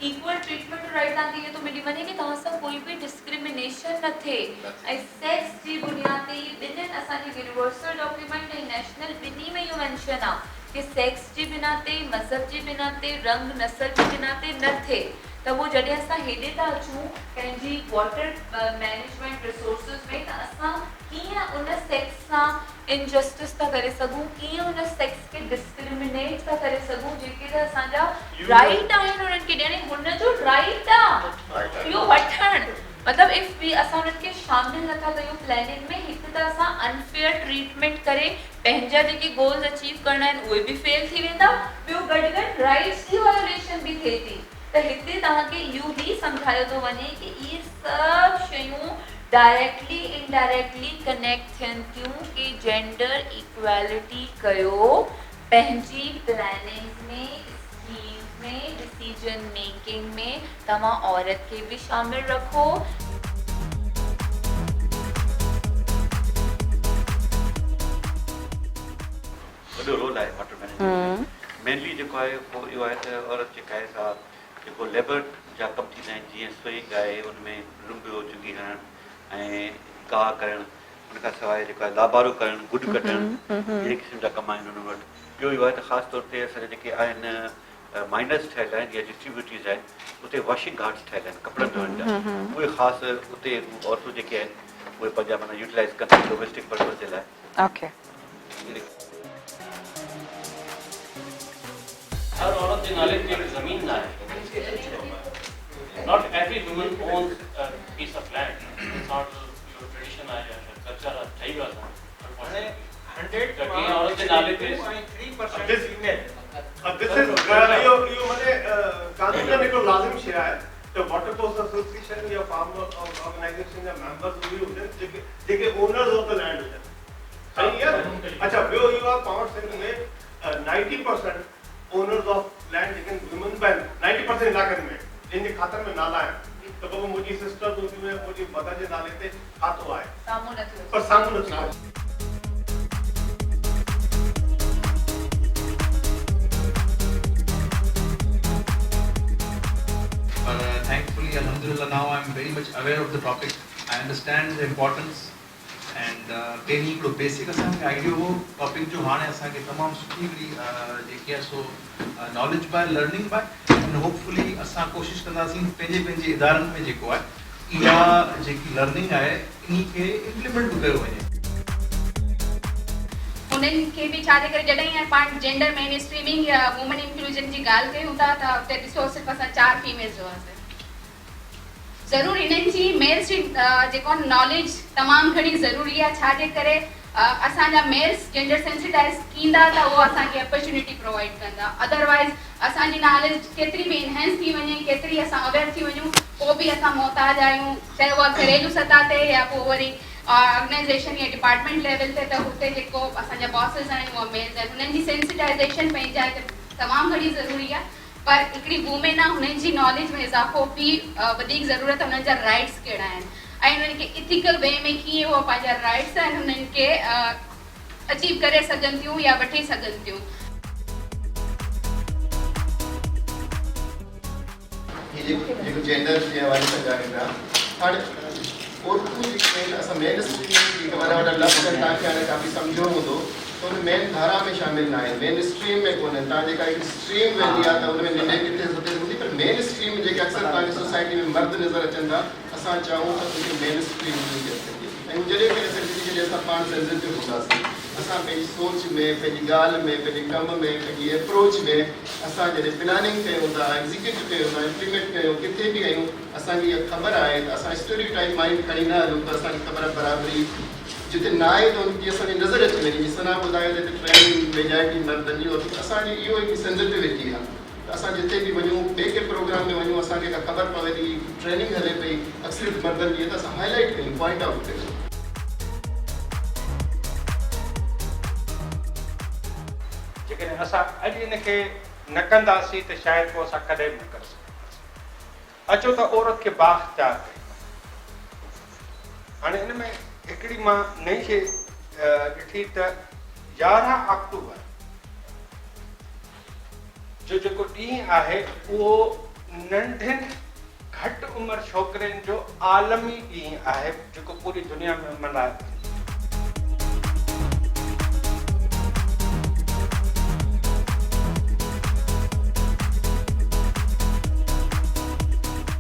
Equal treatment right तव्हांखे इहो थो मिली वञे कि तव्हां सां कोई बि डिस्क्रिमिनेशन न थिए ऐं सेक्स जी बुनियाद ते ॿिन्हिनि असांजे यूनिवर्सल डॉक्यूमेंट ऐं नेशनल ॿिन्ही में इहो मेंशन आहे कि सेक्स जी बिना ते मज़हब जी बिना ते रंग नस्ल जी बिना ते न थिए त उहो जॾहिं असां हेॾे था अचूं पंहिंजी वाटर मैनेजमेंट रिसोर्सिस में त असां कीअं उन सेक्स सां इनजस्टिस था करे सघूं कीअं उन सेक्स खे डिस्क्रिमिनेट था करे सघूं जेके त असांजा राइट आहिनि उन्हनि खे ॾियण हुनजो राइट आहे इहो वठणु मतिलबु इफ बि असां उन्हनि खे शामिल नथा कयूं प्लैनिंग में हिकु त असां अनफेयर ट्रीटमेंट करे पंहिंजा जेके गोल्स अचीव करणा आहिनि उहे बि फेल थी वेंदा ॿियो गॾु गॾु राइट्स जी वायोलेशन बि थिए थी त हिते तव्हांखे इहो ई सम्झायो थो वञे कि इहे सभु शयूं डायरेक्टली इनडायरेक्टली कनेक्ट थियनि थियूं कि जेंडर इक्वालिटी कयो पंहिंजी प्लैनिंग में स्कीम में डिसीजन मेकिंग में तव्हां औरत खे बि शामिल रखो वॾो रोल आहे वाटर मैनेजमेंट मेनली जेको आहे उहो इहो आहे त औरत जेका आहे सा जेको लेबर जा कम थींदा आहिनि जीअं स्विंग आहे उनमें रुंबियो चुगी हणणु ऐं गाह करणु उन खां सवाइ जेको आहे लाबारो करणु गुॾ कटणु अहिड़े क़िस्म जा कम आहिनि उन वटि ॿियो इहो आहे त ख़ासि तौर ते असांजा जेके आहिनि माइनर्स ठहियल आहिनि या डिस्ट्रीब्यूटरीज़ आहिनि उते वॉशिंग घाट्स ठहियल आहिनि कपिड़नि धोइण जा उहे ख़ासि उते औरतूं जेके आहिनि उहे पंहिंजा माना यूटिलाइज़ कनि था डोमेस्टिक पर्पज़ जे लाइ ओके हर औरत के नाले पे जमीन ना है not every woman owns a piece of land it's not your tradition है या कल्चर है ठही वाला माने 100 की औरत के नाले पे 3% फीमेल दिस इज यो माने कानून में को लाजिम शे है तो वाटर कोर्स एसोसिएशन या फार्मर ऑर्गेनाइजेशन या मेंबर्स भी होते हैं जेके ओनर्स ऑफ द लैंड होते हैं सही है अच्छा ॿियो इहो आहे पावर सेक्टर में 90% ओनर्स ऑफ लैंड लेकिन वुमेन बैन 90% इलाक़नि में जिन जे खातनि में नाला आहिनि त पोइ मुंहिंजी सिस्टर हुन में मुंहिंजी मदर जे नाले ते खातो आहे साम्हूं नथो पर साम्हूं नथो अचे Thankfully, alhamdulillah, now I'm very much aware of the topic. I understand the importance and पहिरीं हिकिड़ो बेसिक असांखे आइडियो हो टॉपिक जो हाणे असांखे तमामु सुठी हिकिड़ी जेकी आहे सो knowledge by learning by and hopefully असां कोशिशि कंदासीं पंहिंजे पंहिंजे इदारनि में जेको आहे इहा जेकी लर्निंग आहे इन खे इम्प्लीमेंट बि कयो वञे उन्हनि खे बि छा जे करे जॾहिं पाण जेंडर मेन स्ट्रीमिंग या वुमन इंक्लूजन जी ॻाल्हि कयूं था त हुते ॾिसो सिर्फ़ु असां 4 फीमेल्स हुआसीं ज़रूरु इन्हनि जी मेल्स जी जेको नॉलेज तमामु घणी ज़रूरी आहे छा जे करे असांजा मेल्स जेंडर सेंसिटाइज़ थींदा त उहो असांखे अपॉर्चुनिटी प्रोवाइड कंदा अदरवाइज़ असांजी नॉलेज केतिरी बि इनहेंस थी वञे केतिरी असां अवेयर थी वञूं पोइ बि असां मोहताज आहियूं चाहे उहा घरेलू सतह ते या पोइ वरी ऑर्गेनाइज़ेशन या डिपार्टमेंट लेवल ते त हुते जेको असांजा बॉसिस आहिनि उहा मेल्स आहिनि हुननि जी सेंसिटाइज़ेशन पंहिंजा तमामु घणी ज़रूरी आहे पर हिकिड़ी वूमेन आहे हुननि जी नॉलेज में इज़ाफ़ो बि वधीक ज़रूरत आहे हुननि जा राइट्स कहिड़ा आहिनि ऐं हुननि खे इथिकल वे में कीअं उहो पंहिंजा राइट्स आहिनि हुननि खे अचीव करे सघनि थियूं या वठी सघनि थियूं जेको जेंडर जे हवाले सां ॻाल्हायूं था हाणे औरतूं जेके आहिनि असां मेन स्ट्रीम जेके वॾा वॾा लफ़्ज़ आहिनि तव्हांखे हाणे काफ़ी सम्झो हूंदो त हुन मेन धारा में शामिल न आहिनि मेन स्ट्रीम में कोन्हनि तव्हां जेका हिकु स्ट्रीम वेंदी आहे त हुन में निंड किथे हुते हूंदी पर मेन स्ट्रीम जेके अक्सर तव्हांखे सोसाइटी में मर्द नज़र अचनि था असां चाहियूं त उनखे मेन स्ट्रीम हुजे ऐं जॾहिं बि असांजी जॾहिं असां पाण सेंसिटिव हूंदासीं असां पंहिंजी सोच में पंहिंजी ॻाल्हि में पंहिंजे कम में पंहिंजी अप्रोच में असां जॾहिं प्लानिंग कयूं था एग्ज़ीक्यूट कयूं था इम्प्लीमेंट कयूं किथे बि आहियूं असांखे इहा ख़बर आहे त असां स्टेरियोटाइप माइंड खणी न हलूं त असांखे ख़बर आहे बराबरी जिते न आहे त उनजी असांजी नज़र अची वञे जीअं सना ॿुधायो त ट्रेनिंग मेजॉरिटी मर्दनि जी असांजी इहो हिकु सेंसिटिविटी आहे त असां जिते बि वञूं ॿिए के प्रोग्राम में वञूं असांखे का ख़बर पवे थी ट्रेनिंग हले पई अक्सर मर्दनि जी त असां हाईलाइट कयूं पॉइंट आउट कयूं जेकॾहिं असां अॼु इनखे न कंदासीं त शायदि पोइ असां कॾहिं बि न करे सघंदासीं अचो त औरत खे बाख़्तियार कयूं हाणे हिन में हिकिड़ी मां नई शइ ॾिठी त 11 अक्टूबर जो जेको ॾींहुं आहे उहो नंढिन घट उम्र छोकरन जो आलमी ॾींहुं आहे जेको पूरी दुनिया में मल्हायो